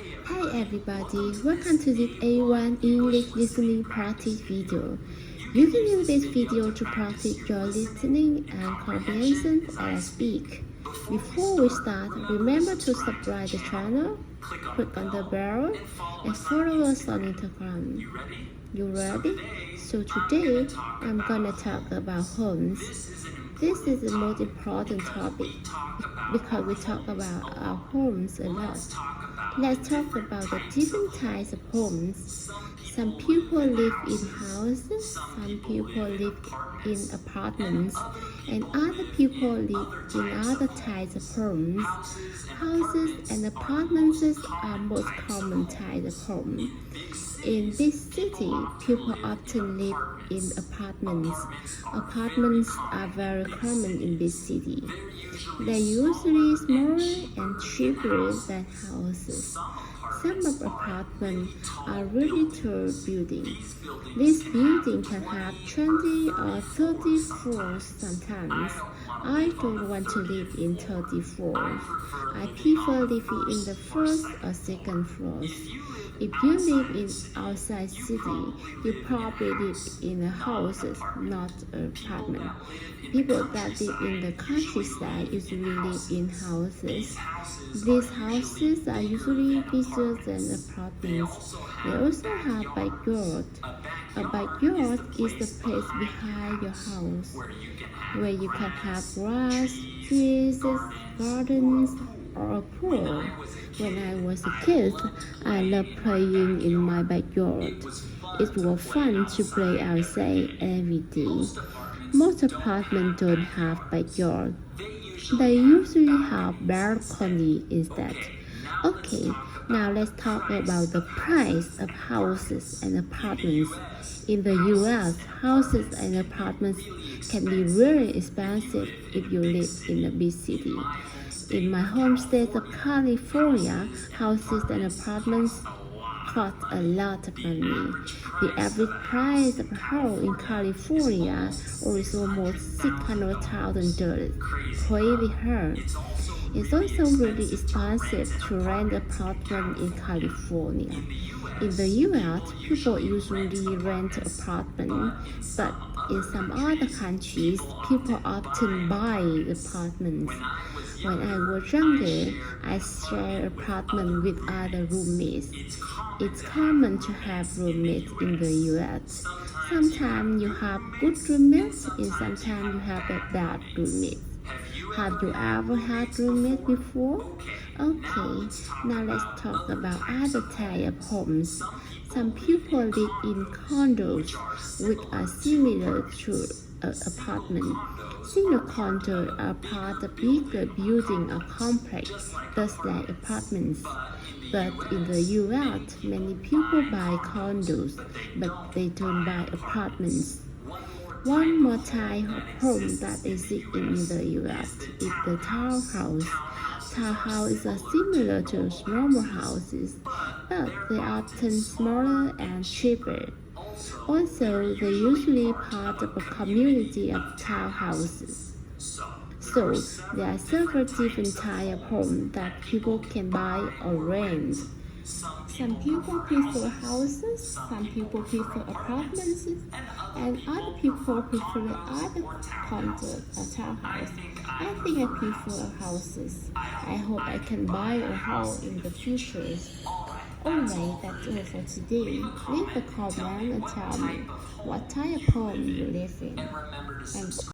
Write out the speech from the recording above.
Hi everybody, welcome to this A1 English listening practice video. You can use this video to practice your listening and comprehension as I speak. Before we start, remember to subscribe the channel, click on the bell, and follow us on Instagram. You ready? So today, I'm gonna talk about homes. This is the most important topic because we talk about our homes a lot. Let's talk about the different types of homes. Some people live in houses, some people live in apartments, and other people live in other types of homes. Houses and apartments are most common types of homes. In big city, people often live in apartments. Apartments are very common in big city. They're usually smaller and cheaper than houses. Some of apartments are really tall buildings. This building can have 20 or 30 floors sometimes. I don't want to live in 30 floors. I prefer living in the first or second floors. If you live in outside city, you probably live in a house, not an apartment. People that live in the countryside usually live in houses. These houses are usually bigger than apartments. They also have backyard. A backyard is the place behind your house where you can have grass, trees, gardens, or a pool. When I was a kid, I loved playing in my backyard. It was fun to play outside every day. Most apartments don't have backyard. They usually have balcony instead. Okay, now let's talk about the price of houses and apartments. In the US, houses and apartments can be really expensive if you live in a big city. In my home state of California, houses and apartments cost a lot of money. The average price of a house in California is almost $600,000. Crazy high. It's also really expensive to rent an apartment in California. In the US, people usually rent apartments, but in some other countries, people often buy apartments. When I was younger, I shared apartment with other roommates. It's common to have roommates in the US. Sometimes you have good roommates and sometimes you have a bad roommate. Have you ever had roommates before? Okay, now let's talk about other types of homes. Some people live in condos, which are similar to an apartment. Single condos are part of bigger building or complex, just like apartments. But in the US, many people buy condos, but they don't buy apartments. One more type of home that exists in the US is the townhouse. Townhouses are similar to normal houses, but they are often smaller and cheaper. Also, they're usually part of a community of townhouses. So, there are several different types of homes that people can buy or rent. Some people prefer houses, some people prefer apartments, and other people prefer either condo or townhouse. I think I prefer houses. I hope I can buy a house in the future. Alright, that's all for today. Leave a comment and tell me what type of home you live in. And